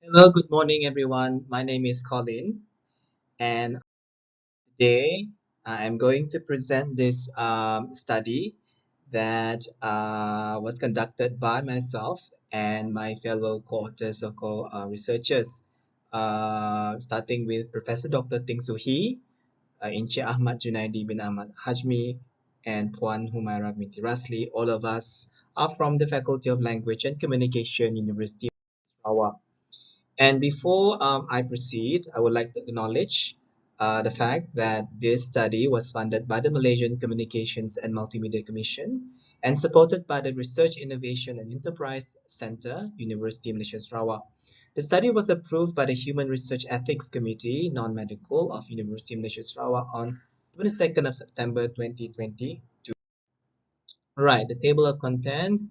Hello, good morning, everyone. My name is Collin, and today I am going to present this study that was conducted by myself and my fellow co-authors or co-researchers, starting with Professor Dr. Ting Suhi, Encik Ahmad Junaidi bin Ahmad Hajmi, and Puan Humaira binti Rasli. All of us are from the Faculty of Language and Communication, University of Sarawak. And before I proceed, I would like to acknowledge the fact that this study was funded by the Malaysian Communications and Multimedia Commission and supported by the Research Innovation and Enterprise Center, University of Malaysia Sarawak. The study was approved by the Human Research Ethics Committee, Non-Medical of University of Malaysia Sarawak on 22nd of September 2022. Right, the table of content.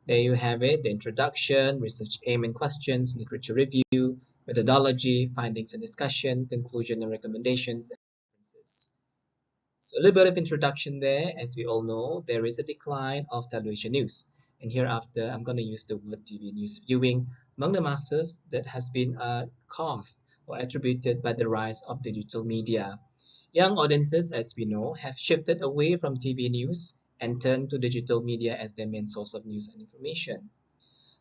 There you have it, the introduction, research aim and questions, literature review, methodology, findings and discussion, conclusion and recommendations, and references. So a little bit of introduction there. As we all know, there is a decline of television news. And hereafter, I'm going to use the word TV news viewing among the masses that has been caused or attributed by the rise of digital media. Young audiences, as we know, have shifted away from TV news and turned to digital media as their main source of news and information.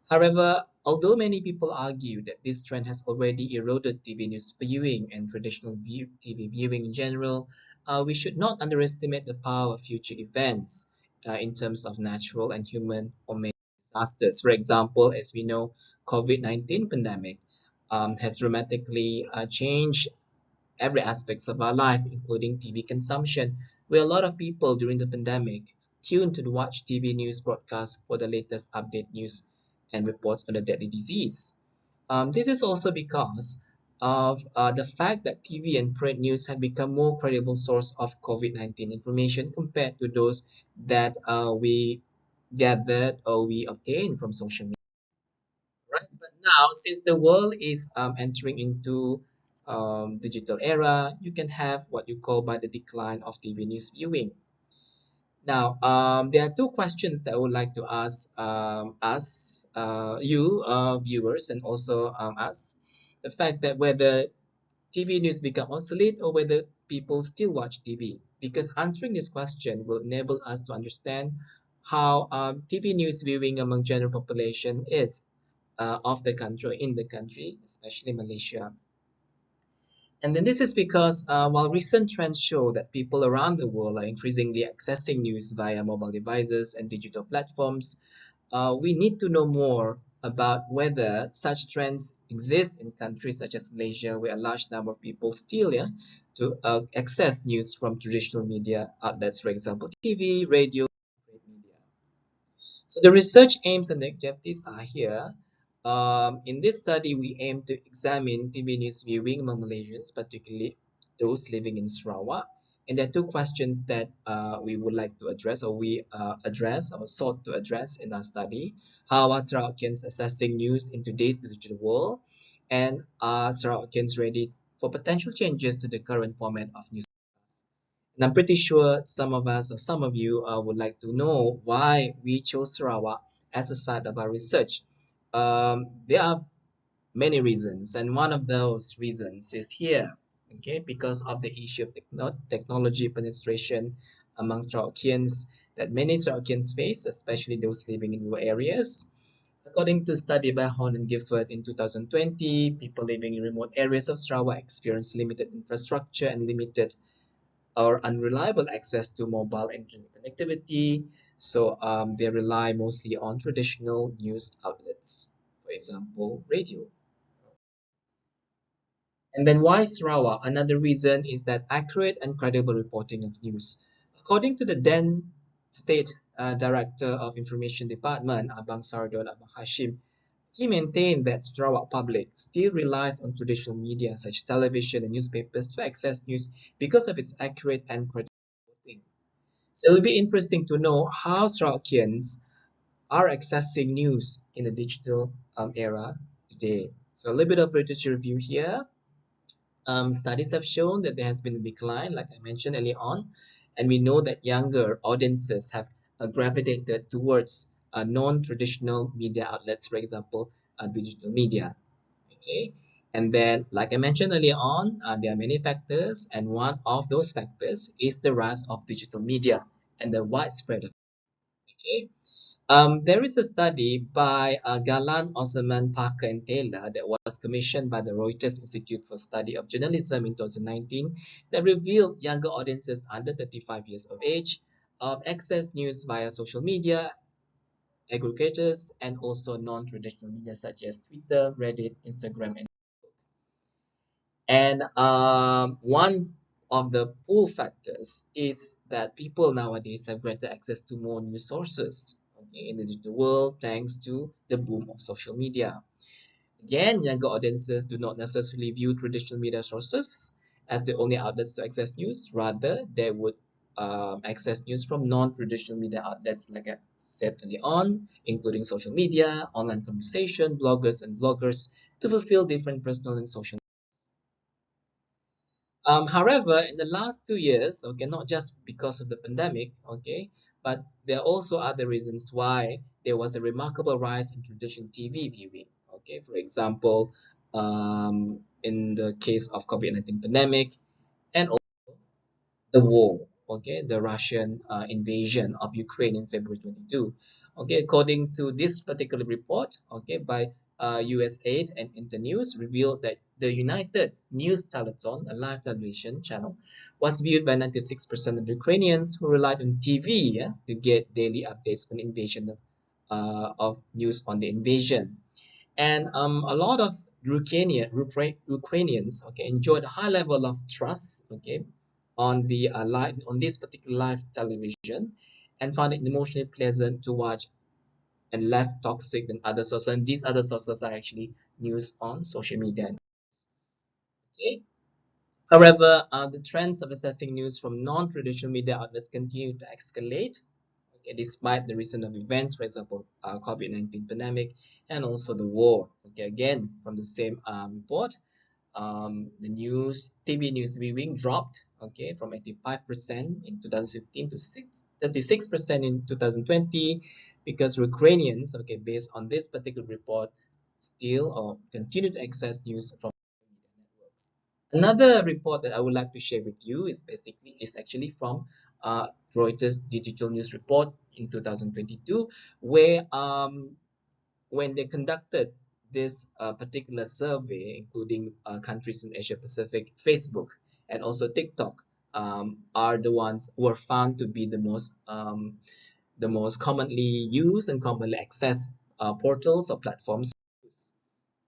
However, although many people argue that this trend has already eroded TV news viewing and traditional TV viewing in general, we should not underestimate the power of future events in terms of natural and human or man disasters. For example, as we know, COVID-19 pandemic has dramatically changed every aspects of our life, including TV consumption, where a lot of people during the pandemic tuned to watch TV news broadcasts for the latest update news and reports on the deadly disease. This is also because of the fact that TV and print news have become more credible source of COVID-19 information compared to those that we gathered or we obtained from social media. Right, but now since the world is entering into digital era, you can have what you call by the decline of TV news viewing. Now, there are two questions that I would like to ask us, you viewers, and also us. The fact that whether TV news become obsolete or whether people still watch TV. Because answering this question will enable us to understand how TV news viewing among general population is of the country, in the country, especially Malaysia. And then this is because while recent trends show that people around the world are increasingly accessing news via mobile devices and digital platforms, we need to know more about whether such trends exist in countries such as Malaysia, where a large number of people still to access news from traditional media outlets, for example, TV, radio, print media. So the research aims and objectives are here. In this study, we aim to examine TV news viewing among Malaysians, particularly those living in Sarawak. And there are two questions that we would like to address, or we address or sought to address in our study. How are Sarawakians assessing news in today's digital world? And are Sarawakians ready for potential changes to the current format of news? And I'm pretty sure some of us or some of you would like to know why we chose Sarawak as a site of our research. There are many reasons, and one of those reasons is here, okay, because of the issue of technology penetration among Sarawakians that many Sarawakians face, especially those living in rural areas. According to a study by Horn and Gifford in 2020, people living in remote areas of Sarawak experience limited infrastructure and limited or unreliable access to mobile internet connectivity. So they rely mostly on traditional news outlets, for example, radio. And then why Sarawak? Another reason is that accurate and credible reporting of news. According to the then State Director of Information Department, Abang Sardon Abang Hashim, he maintained that Sarawak public still relies on traditional media such as television and newspapers to access news because of its accurate and credible reporting. So it will be interesting to know how Sarawakians are accessing news in the digital era today. So a little bit of literature review here. Studies have shown that there has been a decline, like I mentioned earlier on, and we know that younger audiences have gravitated towards non-traditional media outlets, for example, digital media. Okay, and then, like I mentioned earlier on, there are many factors, and one of those factors is the rise of digital media and the widespread of it. Okay. There is a study by Gallant, Osman, Parker, and Taylor that was commissioned by the Reuters Institute for Study of Journalism in 2019 that revealed younger audiences under 35 years of age access news via social media, aggregators, and also non-traditional media such as Twitter, Reddit, Instagram, and one of the pull factors is that people nowadays have greater access to more news sources, okay, in the digital world thanks to the boom of social media. Again, younger audiences do not necessarily view traditional media sources as the only outlets to access news. Rather, they would access news from non-traditional media outlets, like I said earlier on, including social media, online conversation, bloggers, and vloggers, to fulfill different personal and social. However, in the last 2 years, okay, not just because of the pandemic, okay, but there are also other reasons why there was a remarkable rise in traditional TV viewing. Okay, for example, in the case of COVID-19 pandemic, and the war, okay, the Russian invasion of Ukraine in February 22. Okay, according to this particular report, okay, by US8 and Internews, revealed that the United News Telethon, a live television channel, was viewed by 96% of Ukrainians who relied on TV, yeah, to get daily updates on invasion of news on the invasion. And a lot of Ukrainians, okay, enjoyed a high level of trust, okay, on the live on this particular live television, and found it emotionally pleasant to watch and less toxic than other sources. And these other sources are actually news on social media. Okay. However, the trends of accessing news from non-traditional media outlets continue to escalate, okay, despite the recent of events, for example, COVID-19 pandemic and also the war. Okay, again, from the same report, the TV news viewing dropped, okay, from 85% in 2015 to 36% in 2020, because Ukrainians, okay, based on this particular report, still or continue to access news from media networks. Another report that I would like to share with you is actually from Reuters Digital News Report in 2022, where when they conducted this particular survey, including countries in Asia Pacific, Facebook and also TikTok are the ones who were found to be the most commonly used and commonly accessed portals or platforms.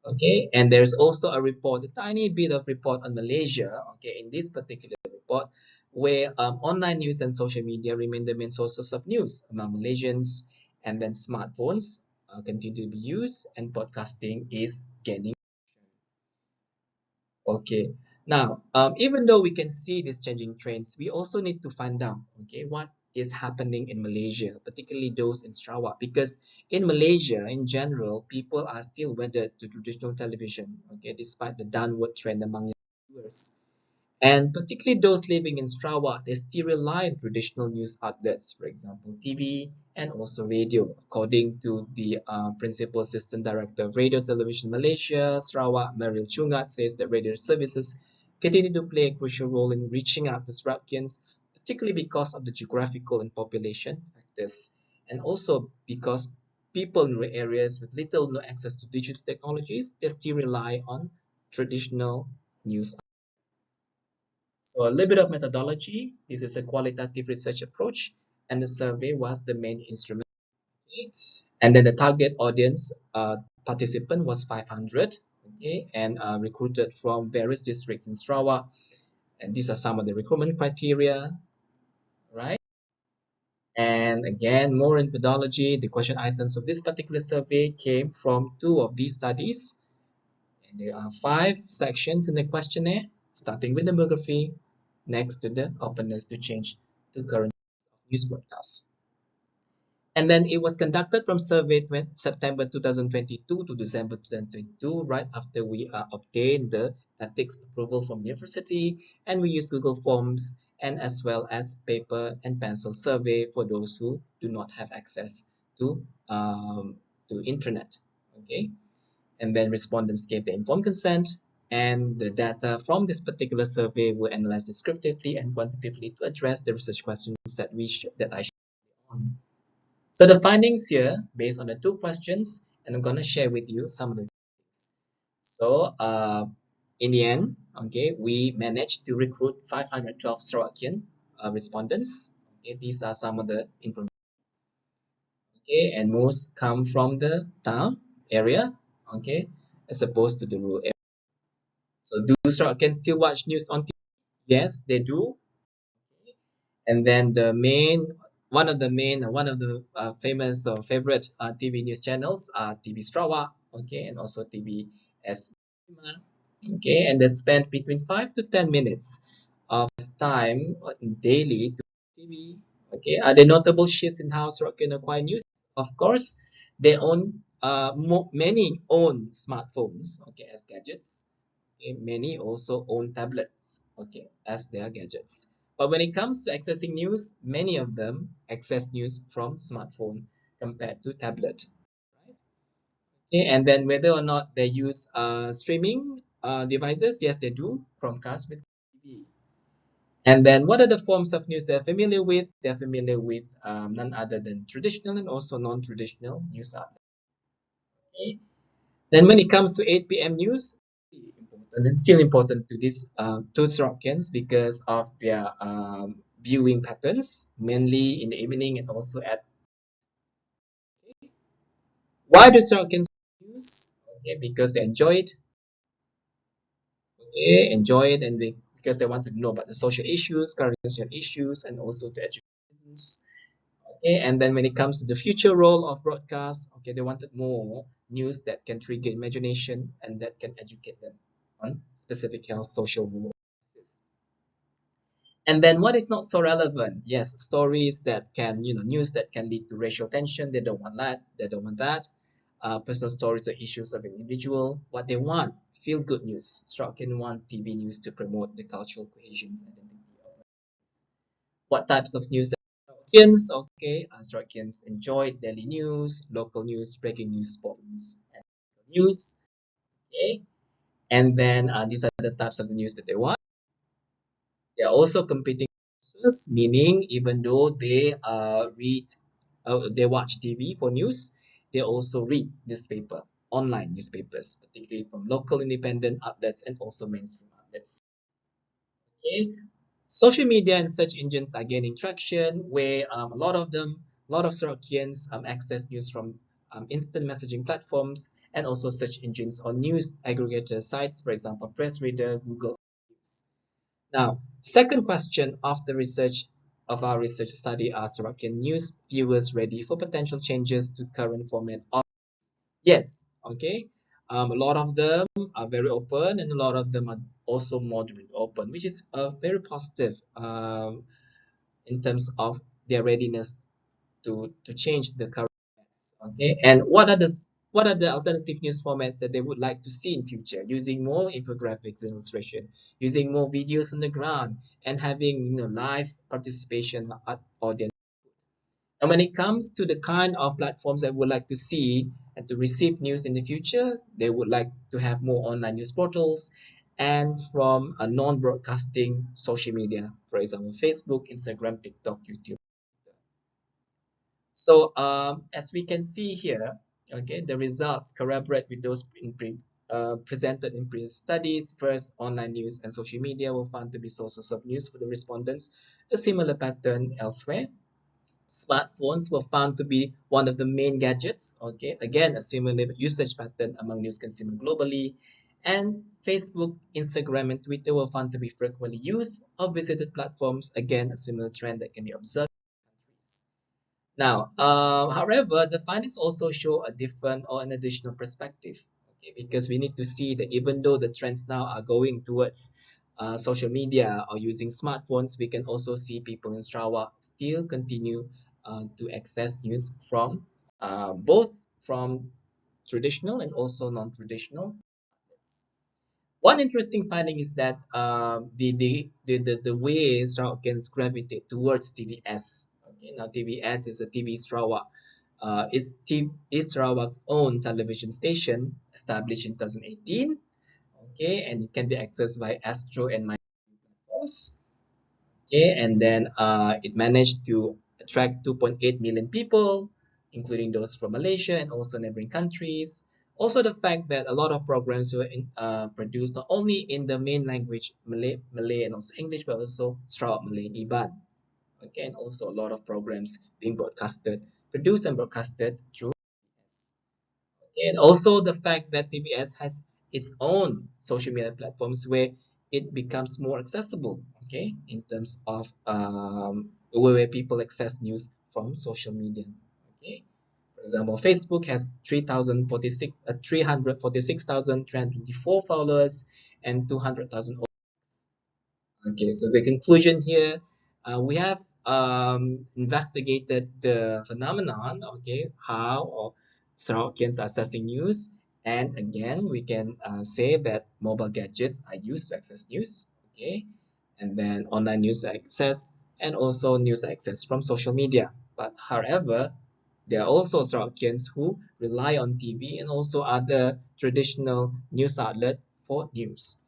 Okay, and there's also a report, a tiny bit of report on Malaysia. Okay, in this particular report, where online news and social media remain the main sources of news among Malaysians, and then smartphones continue to be used, and podcasting is gaining. Okay, now even though we can see these changing trends, we also need to find out, okay, what is happening in Malaysia, particularly those in Sarawak, because in Malaysia in general, people are still wedded to traditional television, okay, despite the downward trend among viewers. And particularly those living in Sarawak, they still rely on traditional news outlets, for example, TV and also radio. According to the Principal Assistant Director of Radio Television Malaysia, Sarawak, Meryl Chungat, says that radio services continue to play a crucial role in reaching out to Sarawakians, particularly because of the geographical and population factors, and also because people in areas with little or no access to digital technologies, they still rely on traditional news. So a little bit of methodology. This is a qualitative research approach, and the survey was the main instrument. Okay? And then the target audience participant was 500, okay, and recruited from various districts in Sarawak. And these are some of the recruitment criteria, right? And again, more in methodology, the question items of this particular survey came from two of these studies. And there are 5 sections in the questionnaire, starting with demography, next to the openness to change to current news broadcasts. And then it was conducted from survey September 2022 to December 2022, right after we obtained the ethics approval from the university, and we use Google Forms and as well as paper and pencil survey for those who do not have access to internet. Okay. and then respondents gave their informed consent, and the data from this particular survey were analyzed descriptively and quantitatively to address the research questions that I showed on. So the findings here, based on the two questions, and I'm going to share with you some of the things. So in the end, okay, we managed to recruit 512 Sarawakian respondents. Okay, these are some of the information. Okay, and most come from the town area, okay, as opposed to the rural area. So do Sarawakians still watch news on TV? Yes, they do. And then one of the famous or favorite TV news channels are TV Sarawak, okay, and also TVS, okay, and they spend between 5 to 10 minutes of time daily to TV. Okay, are there notable shifts in how Sarawak can acquire news? Of course, they own many own smartphones, okay, as gadgets. Okay, many also own tablets, okay, as their gadgets. But when it comes to accessing news, many of them access news from smartphone compared to tablet. Right? Okay, and then whether or not they use streaming devices, yes, they do, Chromecast with TV. And then what are the forms of news they're familiar with? They're familiar with none other than traditional and also non-traditional news outlets. Okay? Then when it comes to 8 p.m. news, important and still important to these two Sorokians because of their viewing patterns, mainly in the evening and also at. Why do Sorokians use? Okay, because they enjoy it. Okay, enjoy it, and because they want to know about the social issues, current social issues, and also to educate citizens. Okay, and then when it comes to the future role of broadcast, okay, they wanted more news that can trigger imagination and that can educate them on specific health, social issues. And then what is not so relevant? Yes, stories that can, news that can lead to racial tension. They don't want that. They don't want that. Personal stories or issues of an individual. What they want, feel good news. Strokin want TV news to promote the cultural cohesions identity of what types of news that Australians, okay, Australians enjoy daily news, local news, breaking news, sport news, and news, okay. And then these are the types of news that they want. They are also competing sources, meaning even though they watch TV for news, they also read newspaper, online newspapers, particularly from local independent outlets and also mainstream outlets. Okay, social media and search engines are gaining traction, where a lot of Sorokians access news from instant messaging platforms and also search engines on news aggregator sites, for example, Press Reader, Google News. Now, second question of our research study are Sorokian news viewers ready for potential changes to current format? Yes, okay. A lot of them are very open, and a lot of them are also moderate open, which is very positive in terms of their readiness to change the current formats. Okay, and what are the alternative news formats that they would like to see in future? Using more infographics and illustration, using more videos on the ground, and having live participation at audience. And when it comes to the kind of platforms that would like to see and to receive news in the future, they would like to have more online news portals and from a non-broadcasting social media, for example, Facebook, Instagram, TikTok, YouTube. So as we can see here, okay, the results corroborate with those presented in previous studies. First, online news and social media were found to be sources of news for the respondents, a similar pattern elsewhere. Smartphones were found to be one of the main gadgets. Okay, again, a similar usage pattern among news consumers globally. And Facebook, Instagram, and Twitter were found to be frequently used or visited platforms. Again, a similar trend that can be observed in countries. Now, however, the findings also show a different or an additional perspective. Okay, because we need to see that even though the trends now are going towards social media or using smartphones, we can also see people in Sarawak still continue to access news from both from traditional and also non-traditional outlets. One interesting finding is that the way Sarawakians gravitate towards TVS. Okay, now TVS is a TV Sarawak is Sarawak's own television station established in 2018. Okay, and it can be accessed by Astro and My platforms. Okay, and then it managed to attract 2.8 million people, including those from Malaysia and also neighboring countries. Also, the fact that a lot of programs were produced not only in the main language Malay and also English, but also Sarawak Malay and Iban. Okay, and also a lot of programs being produced and broadcasted through TBS. Okay, and also the fact that TBS has its own social media platforms where it becomes more accessible. Okay, in terms of where people access news from social media. Okay, for example, Facebook has 346,324 followers and 200,000. Okay, so the conclusion here, we have investigated the phenomenon, okay, how Sarawakians are accessing news. And again, we can say that mobile gadgets are used to access news, okay, and then online news access and also news access from social media. But however, there are also Sarawakians who rely on TV and also other traditional news outlet for news.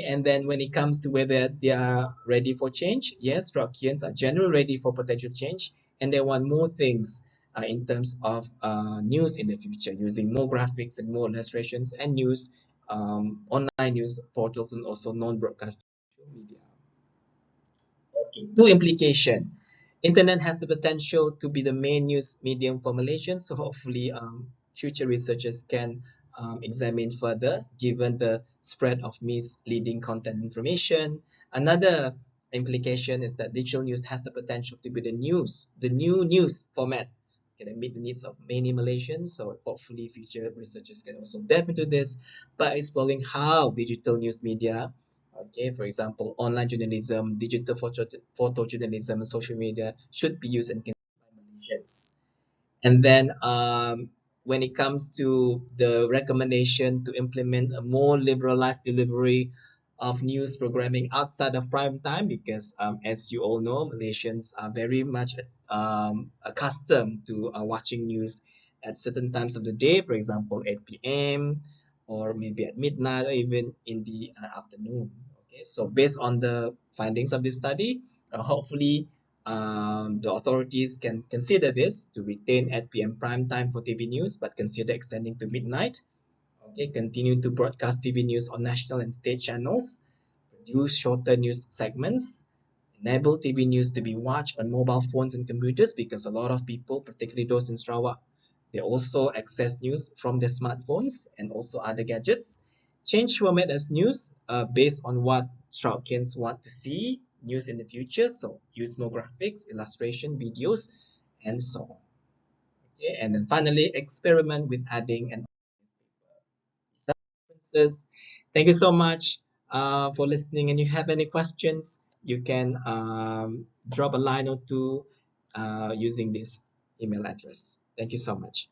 And then when it comes to whether they are ready for change, yes, Rockians are generally ready for potential change, and they want more things in terms of news in the future, using more graphics and more illustrations and news, online news portals and also non-broadcast media. Okay, two implication. Internet has the potential to be the main news medium for Malaysians, so hopefully future researchers can examine further given the spread of misleading content information. Another implication is that digital news has the potential to be the new news format can meet the needs of many Malaysians. So hopefully future researchers can also delve into this by exploring how digital news media, okay, for example, online journalism, digital photojournalism, and social media should be used and consumed by Malaysians. And then when it comes to the recommendation to implement a more liberalized delivery of news programming outside of prime time, because as you all know, Malaysians are very much accustomed to watching news at certain times of the day, for example, 8 p.m. or maybe at midnight or even in the afternoon. Okay, so based on the findings of this study, hopefully the authorities can consider this to retain 8 p.m. prime time for TV news, but consider extending to midnight. Okay, continue to broadcast TV news on national and state channels, produce shorter news segments, enable TV news to be watched on mobile phones and computers because a lot of people, particularly those in Sarawak, they also access news from their smartphones and also other gadgets. Change format as news based on what Sarawakians want to see news in the future. So use more graphics, illustration, videos, and so on. Okay, and then finally experiment with adding an references. Thank you so much for listening. And you have any questions, you can drop a line or two using this email address. Thank you so much.